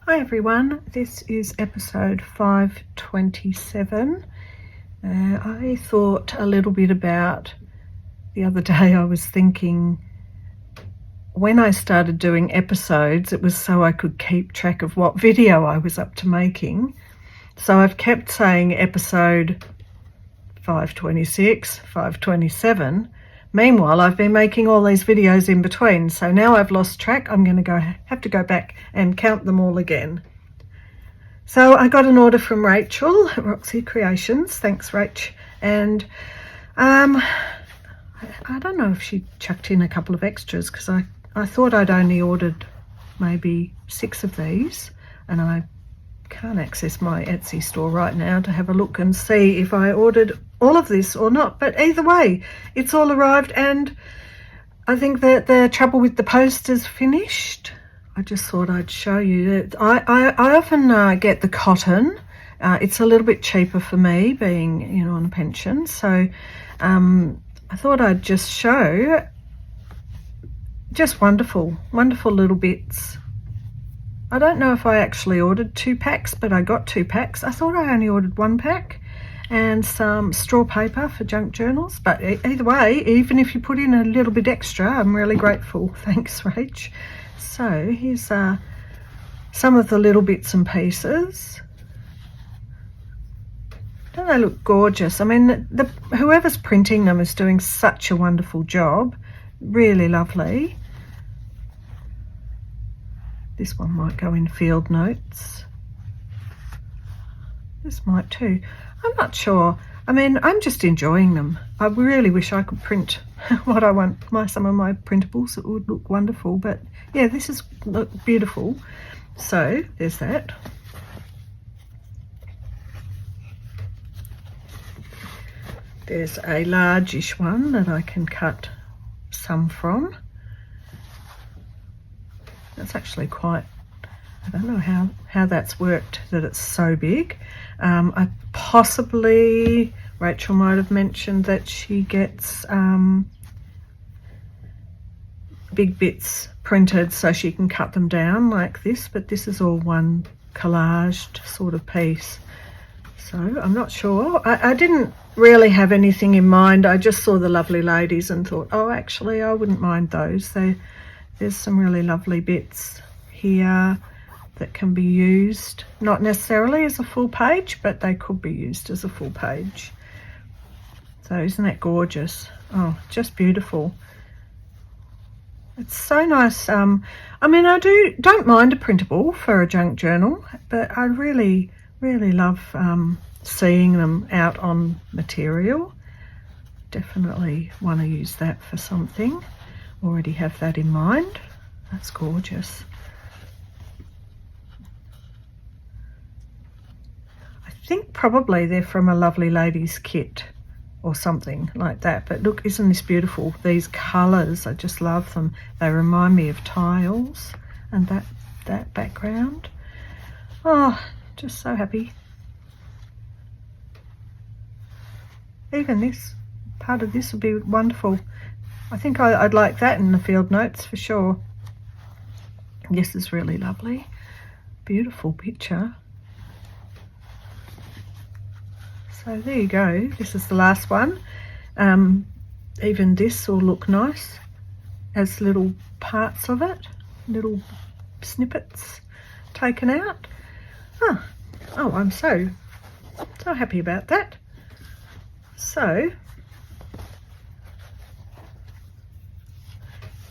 Hi everyone, this is episode 527. I thought a little bit about the other day. I was thinking when I started doing episodes, it was so I could keep track of what video I was up to making. So I've kept saying episode 526, 527. Meanwhile, I've been making all these videos in between, so now I've lost track. I'm going to have to go back and count them all again. So I got an order from Rachel at Roxy Creations. Thanks, Rach. And I don't know if she chucked in a couple of extras, because I thought I'd only ordered maybe 6 of these, and I can't access my Etsy store right now to have a look and see if I ordered all of this or not. But either way, it's all arrived, and I think that the trouble with the post is finished. I just thought I'd show you. I often get the cotton. It's a little bit cheaper for me, being on a pension. So I thought I'd just show just wonderful little bits. I don't know if I actually ordered 2 packs, but I got 2 packs. I thought I only ordered 1 pack and some straw paper for junk journals. But either way, even if you put in a little bit extra, I'm really grateful. Thanks, Rach. So here's some of the little bits and pieces. Don't they look gorgeous? I mean, whoever's printing them is doing such a wonderful job. Really lovely. This one might go in field notes. This might too. I'm not sure. I mean, I'm just enjoying them. I really wish I could print what I want, some of my printables. It would look wonderful. But yeah, this is beautiful. So there's that. There's a largish one that I can cut some from. That's actually quite, I don't know how that's worked, that it's so big. Rachel might have mentioned that she gets big bits printed so she can cut them down like this, but this is all one collaged sort of piece. So I'm not sure. I didn't really have anything in mind. I just saw the lovely ladies and thought, oh, actually I wouldn't mind those. There's some really lovely bits here that can be used, not necessarily as a full page, but they could be used as a full page. So isn't that gorgeous? Oh, just beautiful. It's so nice. I mean, I don't mind a printable for a junk journal, but I really love seeing them out on material. Definitely want to use that for something. Already have that in mind. That's gorgeous. I think probably they're from a Lovely Ladies kit or something like that. But look, isn't this beautiful? These colours, I just love them. They remind me of tiles and that background. Oh, just so happy. Even this part of this would be wonderful. I think I'd like that in the field notes for sure. This is really lovely. Beautiful picture. So there you go. This is the last one. Even this will look nice as little parts of it, little snippets taken out. Oh, I'm so happy about that. So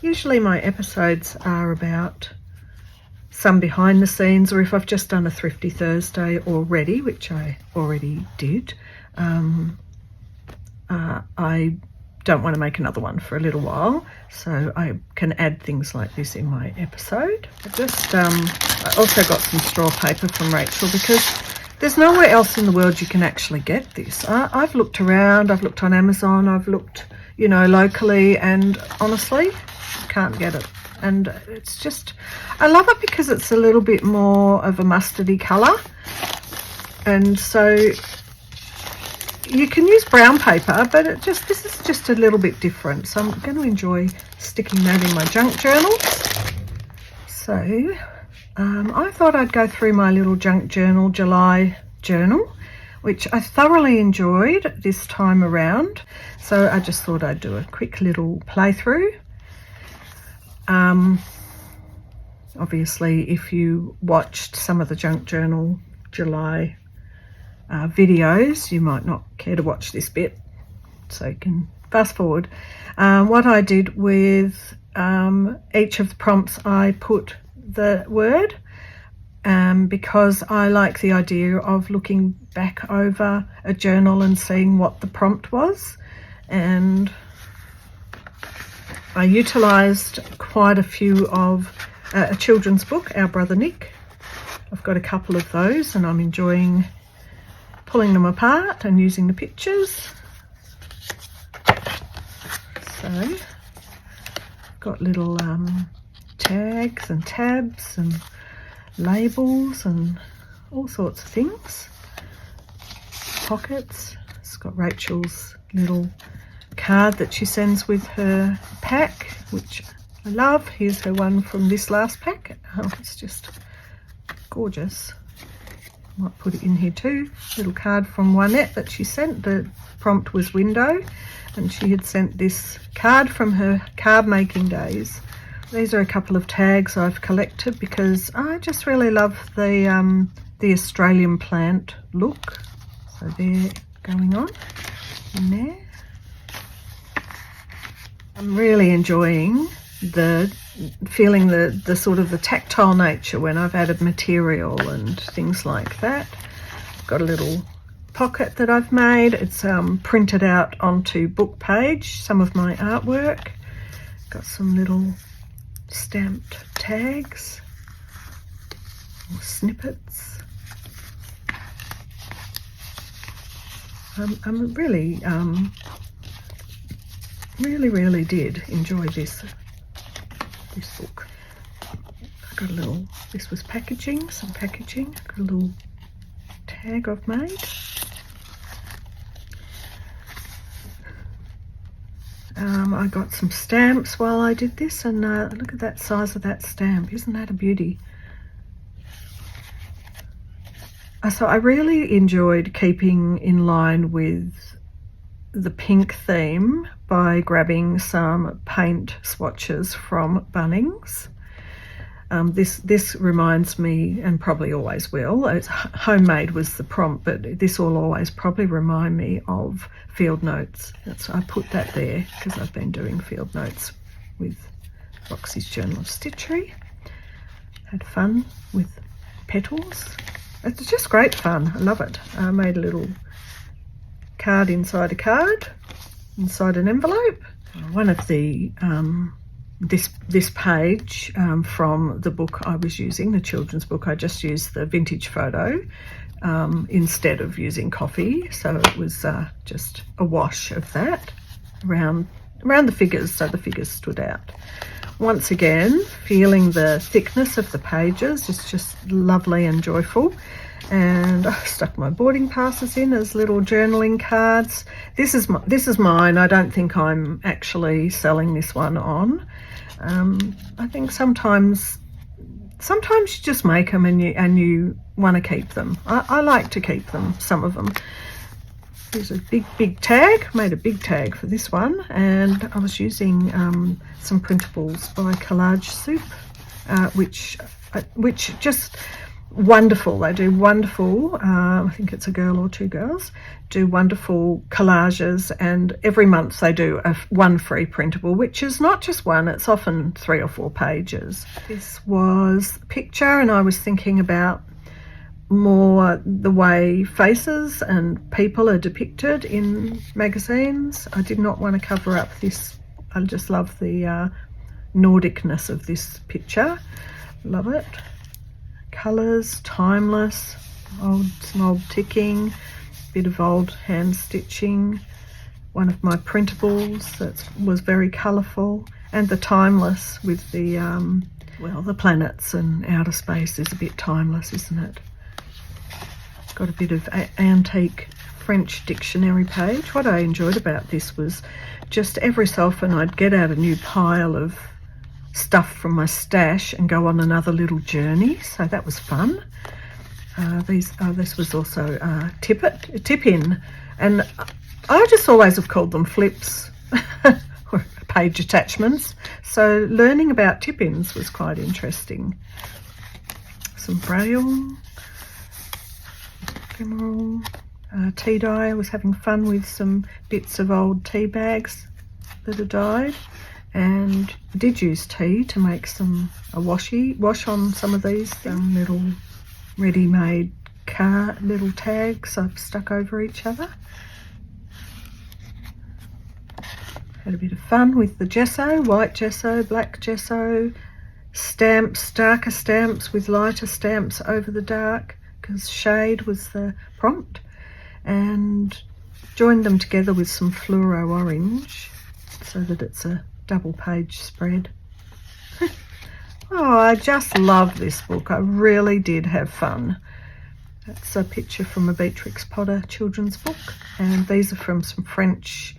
usually my episodes are about some behind the scenes, or if I've just done a Thrifty Thursday already, which I already did, I don't want to make another one for a little while, so I can add things like this in my episode. I also got some straw paper from Rachel, because there's nowhere else in the world you can actually get this. I've looked around, I've looked on Amazon, I've looked, locally, and honestly, can't get it. And it's just, I love it because it's a little bit more of a mustardy colour, and so you can use brown paper, but this is just a little bit different. So I'm going to enjoy sticking that in my junk journals. So I thought I'd go through my little junk journal, July journal, which I thoroughly enjoyed this time around. So I just thought I'd do a quick little playthrough. Obviously, if you watched some of the junk journal July videos, you might not care to watch this bit, so you can fast forward. What I did with each of the prompts, I put the word, because I like the idea of looking back over a journal and seeing what the prompt was. And I utilised quite a few of a children's book, Our Brother Nick. I've got a couple of those and I'm enjoying pulling them apart and using the pictures. So, got little tags and tabs and labels and all sorts of things. Pockets. It's got Rachel's little card that she sends with her pack, which I love. Here's her one from this last pack. Oh, it's just gorgeous. Might put it in here too. Little card from Juanette that she sent. The prompt was window, and she had sent this card from her card making days. These are a couple of tags I've collected because I just really love the Australian plant look. So they're going on in there. I'm really enjoying feeling the sort of the tactile nature when I've added material and things like that. I've got a little pocket that I've made. It's printed out onto book page, some of my artwork. Got some little stamped tags or snippets. I'm really did enjoy this book. I got a little, this was packaging, some packaging. Got a little tag I've made. I got some stamps while I did this, and look at that size of that stamp. Isn't that a beauty? So I really enjoyed keeping in line with the pink theme by grabbing some paint swatches from Bunnings. This reminds me, and probably always will, it's homemade was the prompt, but this will always probably remind me of field notes. So I put that there because I've been doing field notes with Roxy's Journal of Stitchery. Had fun with petals. It's just great fun. I love it. I made a little card inside a card, inside an envelope. One of the this page from the book I was using, the children's book, I just used the vintage photo instead of using coffee, so it was just a wash of that around the figures, so the figures stood out. Once again, feeling the thickness of the pages is just lovely and joyful. And I stuck my boarding passes in as little journaling cards. This is mine. I don't think I'm actually selling this one on. I think sometimes you just make them and you want to keep them. I like to keep them, some of them. Here's a big tag. Made a big tag for this one, and I was using some printables by Collage Soup, which just wonderful. They do wonderful, I think it's a girl or two girls, do wonderful collages, and every month they do one free printable, which is not just one, it's often 3 or 4 pages. This was a picture, and I was thinking about more the way faces and people are depicted in magazines. I did not want to cover up this. I just love the Nordicness of this picture. Love it. Colours, timeless, some old ticking, bit of old hand stitching. One of my printables that was very colourful, and the timeless with the the planets and outer space is a bit timeless, isn't it? It's got a bit of antique French dictionary page. What I enjoyed about this was just every so often I'd get out a new pile of stuff from my stash and go on another little journey. So that was fun. This was also tip-in, and I just always have called them flips or page attachments. So learning about tip-ins was quite interesting. Some braille, ephemeral, tea dye. I was having fun with some bits of old tea bags that had died, and I did use tea to make a wash on some of these little ready-made little tags I've stuck over each other. Had a bit of fun with the gesso, white gesso, black gesso, stamps, darker stamps with lighter stamps over the dark, because shade was the prompt, and joined them together with some fluoro orange so that it's a double page spread. Oh, I just love this book. I really did have fun. That's a picture from a Beatrix Potter children's book, and these are from some French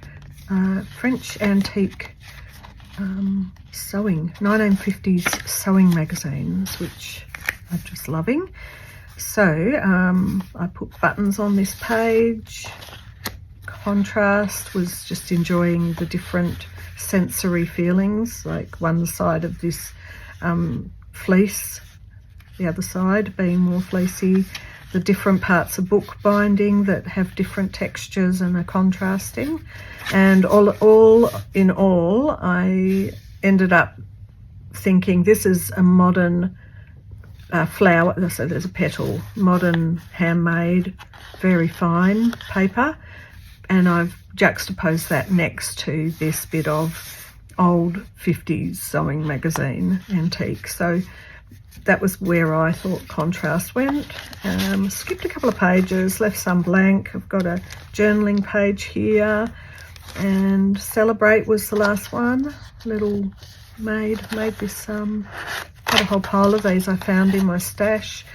antique sewing, 1950s sewing magazines, which I'm just loving. So I put buttons on this page. Contrast was just enjoying the different sensory feelings, like one side of this fleece, the other side being more fleecy, the different parts of book binding that have different textures and are contrasting. And all in all, I ended up thinking this is a modern flower, so there's a petal, modern handmade, very fine paper, and I've juxtaposed that next to this bit of old 50s sewing magazine antique. So that was where I thought contrast went. Skipped a couple of pages, left some blank. I've got a journaling page here, and Celebrate was the last one. Little made this got a whole pile of these I found in my stash.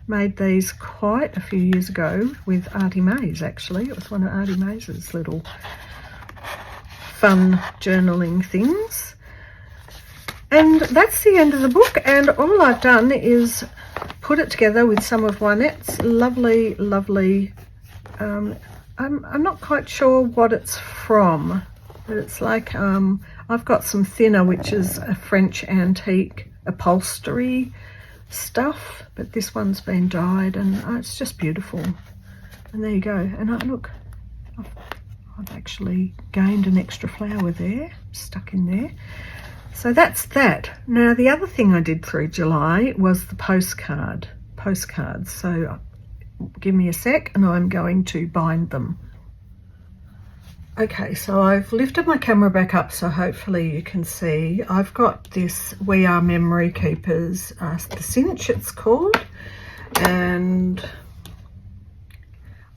Made these quite a few years ago with Artie Mays, actually. It was one of Artie Mays's little fun journaling things. And that's the end of the book, and all I've done is put it together with some of Juanette's lovely I'm not quite sure what it's from, but it's like I've got some thinner, which is a French antique upholstery stuff, but this one's been dyed, and it's just beautiful. And there you go. And look, I've actually gained an extra flower there, stuck in there. So that's that. Now the other thing I did through July was the postcards. So give me a sec and I'm going to bind them. Okay, so I've lifted my camera back up so hopefully you can see. I've got this We Are Memory Keepers, the cinch it's called, and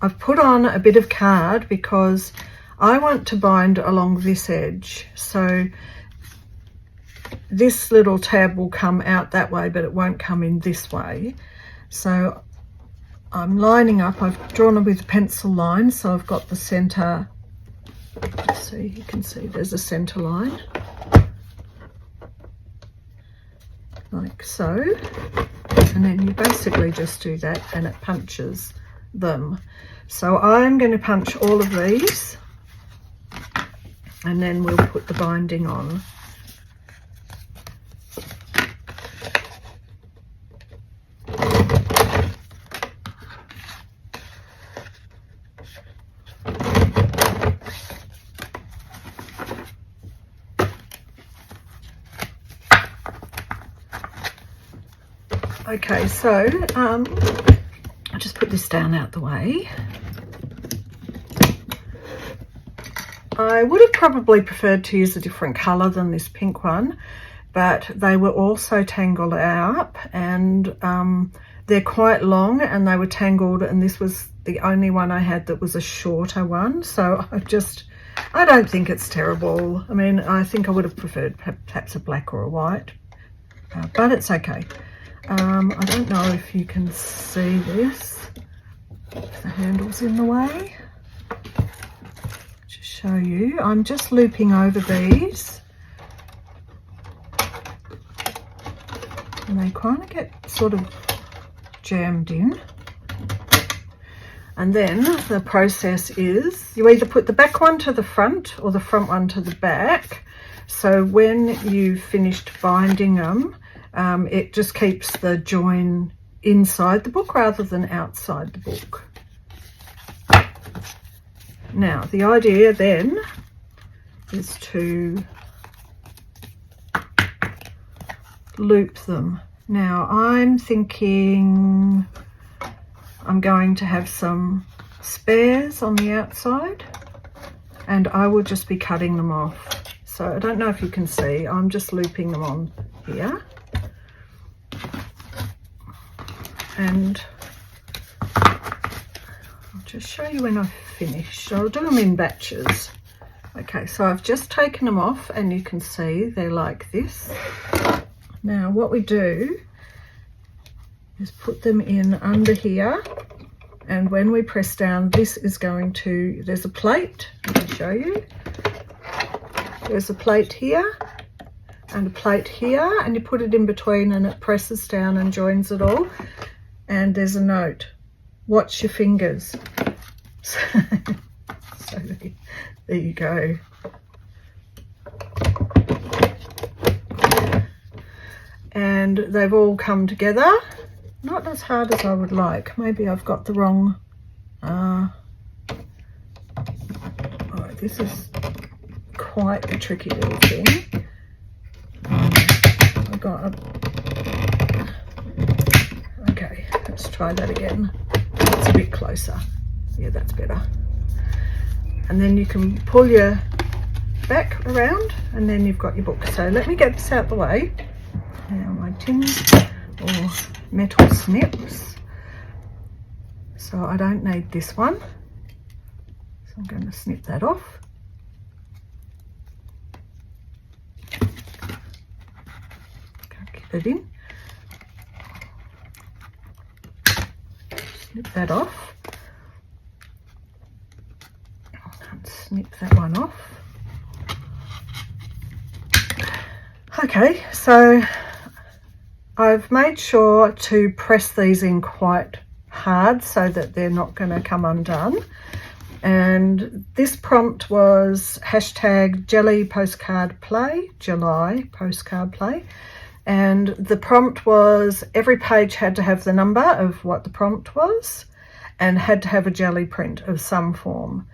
I've put on a bit of card because I want to bind along this edge. So this little tab will come out that way, but it won't come in this way. So I'm lining up. I've drawn it with a pencil line, so I've got the center. See, you can see there's a center line, like so, and then you basically just do that and it punches them. So I'm going to punch all of these and then we'll put the binding on. Okay, so I'll just put this down out the way. I would have probably preferred to use a different colour than this pink one, but they were also tangled up, and they're quite long and they were tangled, and this was the only one I had that was a shorter one. So I don't think it's terrible. I mean, I think I would have preferred perhaps a black or a white, but it's okay. I don't know if you can see this, if the handle's in the way. Just show you, I'm just looping over these and they kind of get sort of jammed in. And then the process is you either put the back one to the front or the front one to the back. So when you've finished binding them, it just keeps the join inside the book rather than outside the book. Now, the idea then is to loop them. Now, I'm thinking I'm going to have some spares on the outside, and I will just be cutting them off. So I don't know if you can see, I'm just looping them on here. And I'll just show you when I've finished. I'll do them in batches. Okay, so I've just taken them off and you can see they're like this. Now what we do is put them in under here, and when we press down, this is going to, there's a plate, let me show you. There's a plate here and a plate here, and you put it in between and it presses down and joins it all. And there's a note, watch your fingers. So there you go. And they've all come together. Not as hard as I would like. Maybe I've got the wrong, oh, this is quite a tricky little thing. I've got a, okay, let's try that again. It's a bit closer. Yeah, that's better. And then you can pull your back around and then you've got your book. So let me get this out the way. Now my tins or metal snips. So I don't need this one. So I'm going to snip that off. Get it in. Snip that off. And snip that one off. Okay, so I've made sure to press these in quite hard so that they're not going to come undone. And this prompt was hashtag gelypostcardplay, July postcardplay. And the prompt was every page had to have the number of what the prompt was and had to have a jelly print of some form.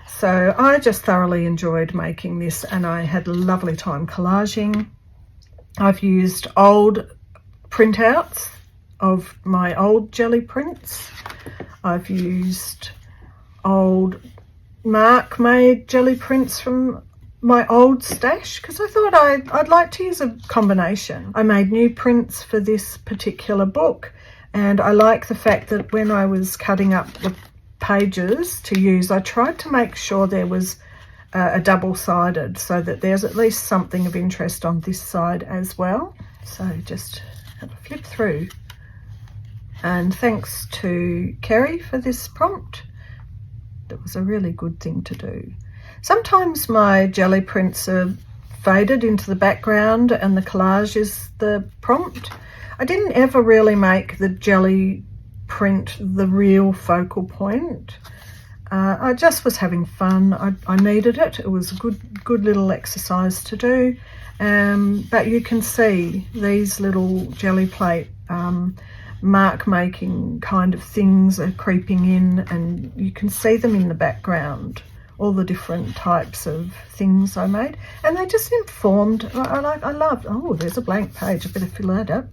So I just thoroughly enjoyed making this and I had a lovely time collaging. I've used old printouts of my old jelly prints. I've used old Mark made jelly prints from my old stash because I thought I'd like to use a combination. I made new prints for this particular book, and I like the fact that when I was cutting up the pages to use, I tried to make sure there was a double-sided so that there's at least something of interest on this side as well. So just have a flip through. And thanks to Kerry for this prompt. That was a really good thing to do. Sometimes my jelly prints are faded into the background and the collage is the prompt. I didn't ever really make the jelly print the real focal point. I just was having fun. I needed it. It was a good little exercise to do. But you can see these little jelly plate mark making kind of things are creeping in, and you can see them in the background, all the different types of things I made, and they just informed. I loved, oh, there's a blank page, I better fill that up.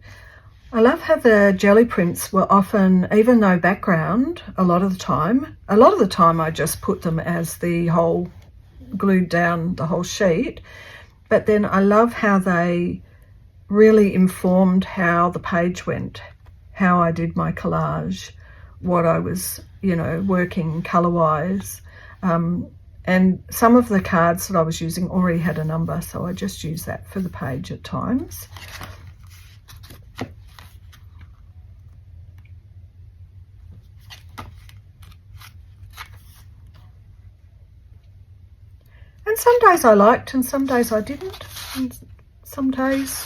I love how the jelly prints were often, even though background, a lot of the time I just put them as the whole, glued down the whole sheet, but then I love how they really informed how the page went, how I did my collage, what I was, working colour-wise. And some of the cards that I was using already had a number, so I just used that for the page at times. And some days I liked and some days I didn't. And some days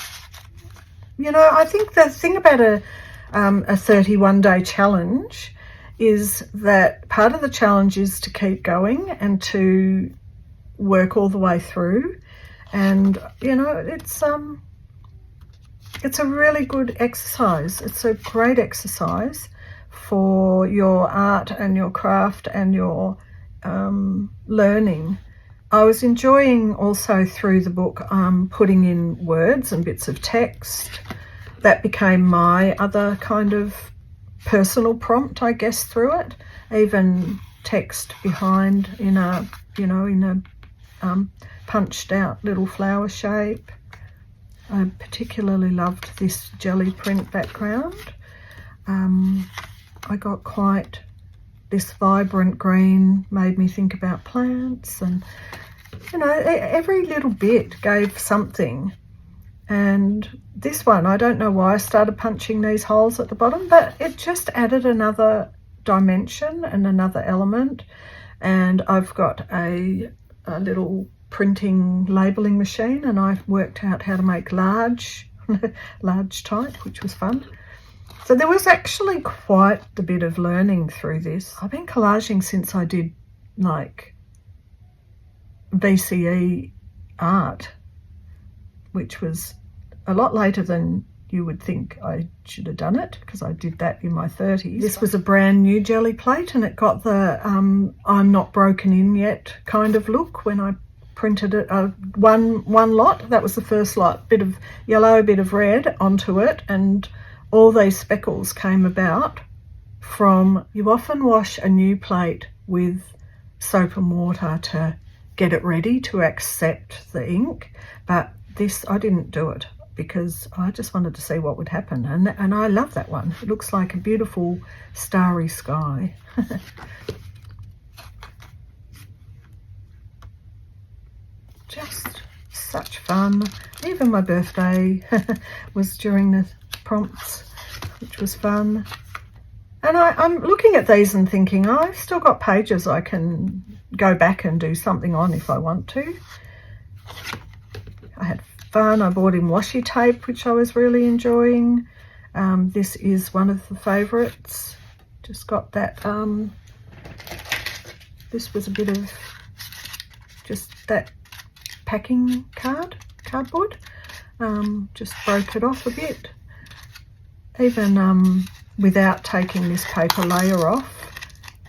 you know, I think the thing about a 31-day challenge is that part of the challenge is to keep going and to work all the way through. And, you know, it's a really good exercise. It's a great exercise for your art and your craft and your learning. I was enjoying also through the book putting in words and bits of text. That became my other kind of personal prompt, I guess, through it. Even text behind in a, you know, in a punched out little flower shape. I particularly loved this jelly print background. I got quite this vibrant green, made me think about plants, and you know, every little bit gave something. And this one, I don't know why I started punching these holes at the bottom, but it just added another dimension and another element. And I've got a little printing labeling machine, and I worked out how to make large type, which was fun. So there was actually quite a bit of learning through this. I've been collaging since I did like VCE art, which was a lot later than you would think I should have done it, because I did that in my 30s. This was a brand new jelly plate, and it got the I'm not broken in yet kind of look when I printed it. One lot, that was the first lot, bit of yellow, bit of red onto it, and all these speckles came about from, you often wash a new plate with soap and water to get it ready to accept the ink, but this, I didn't do it because I just wanted to see what would happen, and I love that one. It looks like a beautiful starry sky. Just such fun. Even my birthday was during the prompts, which was fun. And I'm looking at these and thinking, oh, I've still got pages I can go back and do something on if I want to. I had fun. I bought in washi tape, which I was really enjoying. This is one of the favourites. Just got that. This was a bit of just that packing cardboard. Just broke it off a bit. Even without taking this paper layer off,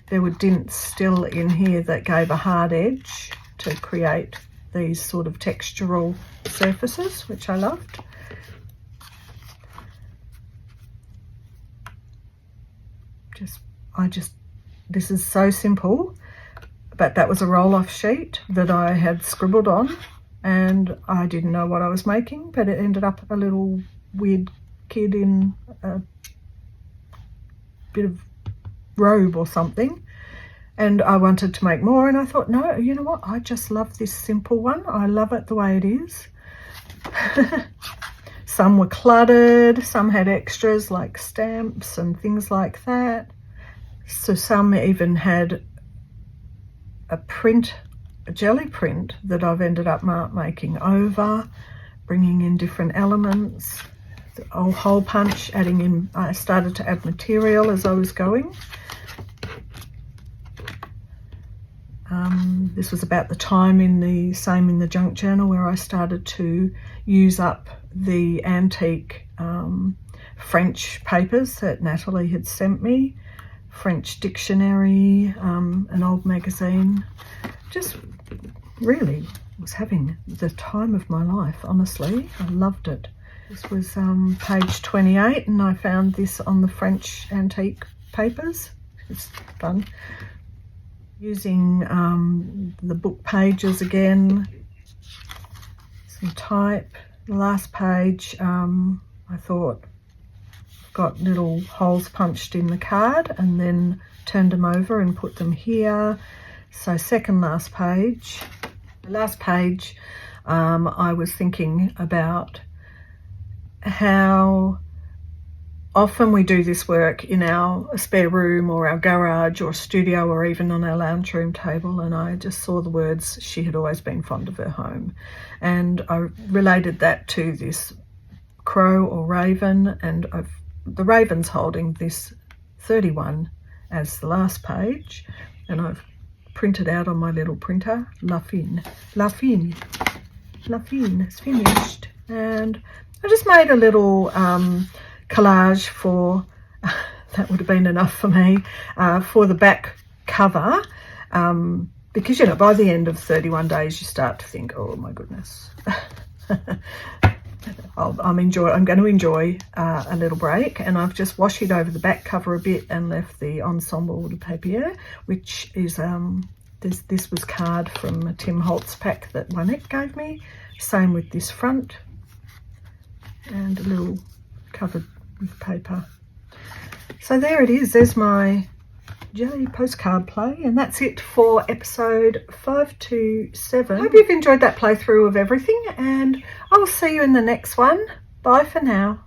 there were dints still in here that gave a hard edge to create these sort of textural surfaces, which I loved. This is so simple, but that was a roll-off sheet that I had scribbled on, and I didn't know what I was making, but it ended up a little weird kid in a bit of robe or something, and I wanted to make more, and I thought, no, you know what, I just love this simple one. I love it the way it is. Some were cluttered, some had extras like stamps and things like that. So some even had a jelly print that I've ended up making over, bringing in different elements. The old hole punch, adding in, I started to add material as I was going. This was about the time in the junk journal where I started to use up the antique French papers that Natalie had sent me. French dictionary, an old magazine. Just really was having the time of my life, honestly. I loved it. This was page 28, and I found this on the French antique papers. It's fun. Using the book pages again, some type. The last page, I thought, got little holes punched in the card and then turned them over and put them here. So second last page. The last page, I was thinking about how often we do this work in our spare room or our garage or studio or even on our lounge room table, and I just saw the words, she had always been fond of her home. And I related that to this crow or raven, and the raven's holding this 31 as the last page, and I've printed out on my little printer, La fin, La fin, La fin, it's finished. And I just made a little collage for, that would have been enough for me, for the back cover, because, you know, by the end of 31 days you start to think, oh my goodness. I'm going to enjoy a little break, and I've just washi over the back cover a bit and left the ensemble de papier, which is this was card from a Tim Holtz pack that Juanette gave me. Same with this front, and a little covered with paper. So there it is. There's my jelly postcard play, and that's it for episode 527. I hope you've enjoyed that playthrough of everything, and I will see you in the next one. Bye for now.